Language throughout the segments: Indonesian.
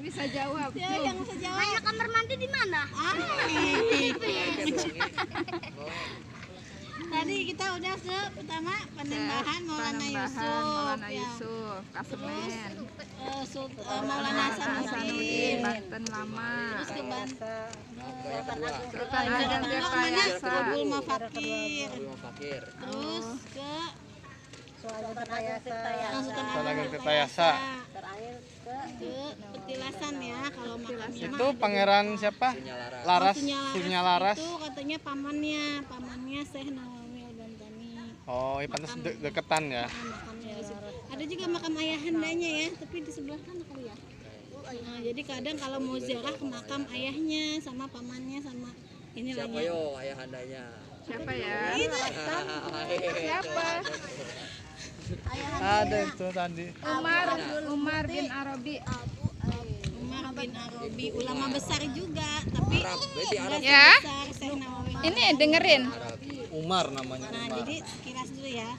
bisa jawab. Ya, yang bisa jawab. Nanya kamar mandi di mana? Tadi kita udah ke pertama Panembahan Maulana Yusuf, Kasemen, Maulana Hasanuddin, Banten Lama, terus ke Banten, Sultan Mafakir, terus ke Sultan Agung Tirtayasa, ke Petilasan ya kalau makamnya. Itu pangeran siapa? Laras, Sunya Laras. Itu katanya pamannya Syekh Nawawi Al-Bantani. Oh, iya pantas deketan ya. Makamnya di situ. Ada juga makam ayahandanya ya, tapi di sebelah sana kali ya. Nah, jadi kadang kalau mau ziarah ke makam ayahnya sama pamannya sama inilah Siapa yo ayahandanya? siapa ya? Siapa? Ada itu tadi. Umar bin Arabi. Umar bin Arabi, ulama besar juga, tapi Arab. Ya. besar Syekh Nawawi. Ini dengerin. Umar namanya. Nah, jadi sekilas dulu ya.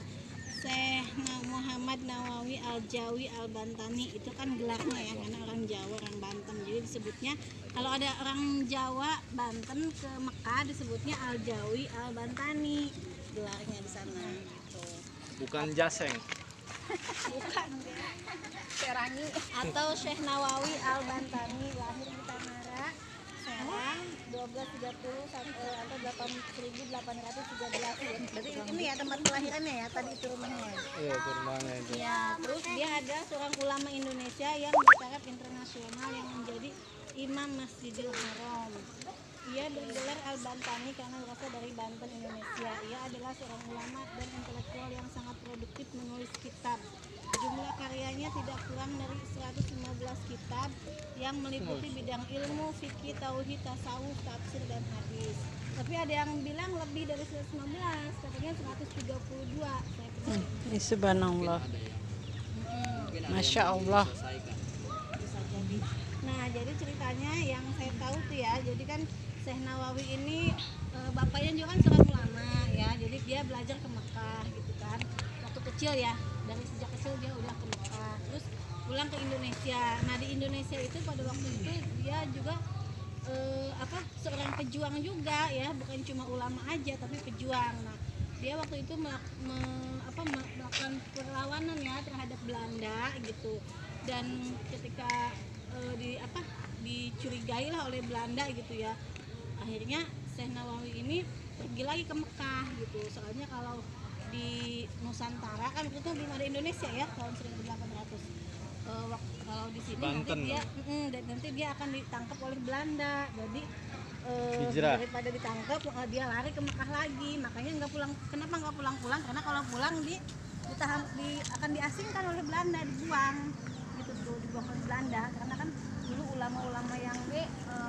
Syekh Muhammad Nawawi Al-Jawi Al-Bantani itu kan gelarnya ya, karena orang Jawa, orang Banten. Jadi disebutnya kalau ada orang Jawa Banten ke Mekah disebutnya Al-Jawi Al-Bantani. Gelarnya di sana gitu. Bukan Jaseng. Bukan ya. Serangi atau Syekh Nawawi Al-Bantani lahir di Tanara, Serang 1230 atau 1813 ya. Berarti ini ya tempat kelahirannya ya, tadi itu rumahnya. Iya, itu rumahnya itu. Ya, terus dia ada seorang ulama Indonesia yang bertaraf internasional yang menjadi Imam Masjidil Haram. Ia bergelar Al-Bantani karena berasal dari Banten, Indonesia. Ia adalah seorang ulama dan intelektual yang sangat produktif menulis kitab. Jumlah karyanya tidak kurang dari 115 kitab yang meliputi bidang ilmu, fikih, tauhid, tasawuf, tafsir, dan hadis. Tapi ada yang bilang lebih dari 115, katanya 132. Subhanallah. Masya Allah. Bisa jadi. Nah, jadi ceritanya yang saya tahu tuh ya, jadi kan Syekh Nawawi ini bapaknya juga kan seorang ulama ya, jadi dia belajar ke Mekah gitu kan, waktu kecil ya, dari sejak kecil dia udah ke Mekah, terus pulang ke Indonesia. Nah di Indonesia itu pada waktu itu dia juga seorang pejuang juga ya, bukan cuma ulama aja tapi pejuang. Nah dia waktu itu melakukan perlawanan ya terhadap Belanda gitu, dan ketika dicurigai lah oleh Belanda gitu ya, akhirnya Syekh Nawawi ini pergi lagi ke Mekah gitu. Soalnya kalau di Nusantara kan itu belum ada Indonesia ya tahun 1800. Kalau di sini nanti dia akan ditangkap oleh Belanda. Jadi daripada ditangkap dia lari ke Mekah lagi. Makanya kenapa nggak pulang-pulang? Karena kalau pulang akan diasingkan oleh Belanda, dibuang gitu tuh, dibuang oleh Belanda. Karena kan dulu ulama-ulama yang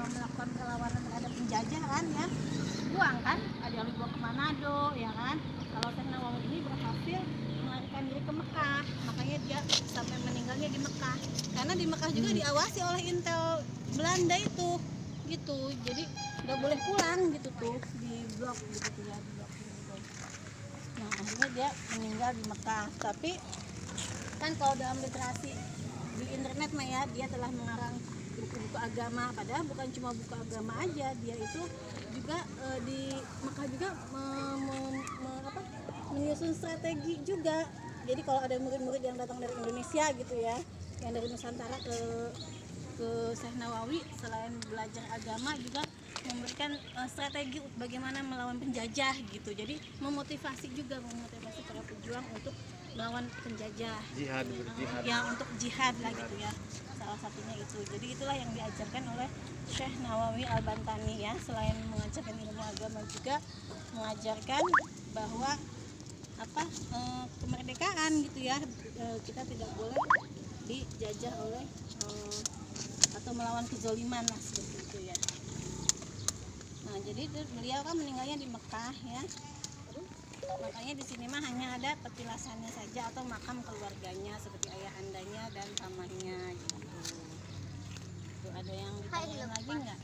melakukan perlawanan terhadap penjajahan ya, buang kan, ada yang dibuang ke Manado ya kan. Kalau Syekh Nawawi ini berhasil melarikan diri ke Mekah, makanya dia sampai meninggalnya di Mekah, karena di Mekah juga diawasi oleh intel Belanda itu gitu, jadi nggak boleh pulang gitu tuh, di blok gitu ya, di blok gitu. Nah akhirnya dia meninggal di Mekah. Tapi kan kalau dalam literasi di internet mah ya, dia telah mengarang buku-buku agama, padahal bukan cuma buku agama aja, dia itu juga di Mekah juga menyusun strategi juga. Jadi kalau ada murid-murid yang datang dari Indonesia gitu ya, yang dari Nusantara ke Syekh Nawawi, selain belajar agama juga memberikan strategi bagaimana melawan penjajah gitu. Jadi memotivasi para pejuang untuk melawan penjajah, Jihad. ya untuk jihad lah gitu ya, salah satunya itu. Jadi itulah yang diajarkan oleh Syekh Nawawi Al-Bantani ya, selain mengajarkan ilmu agama juga mengajarkan bahwa kemerdekaan gitu ya, kita tidak boleh dijajah oleh atau melawan kezaliman lah seperti itu ya. Nah jadi beliau kan meninggalnya di Mekah ya, makanya di sini mah hanya ada petilasannya saja atau makam keluarganya seperti ayahandanya dan pamannya gitu. Tuh, ada yang ditanyain lagi nggak?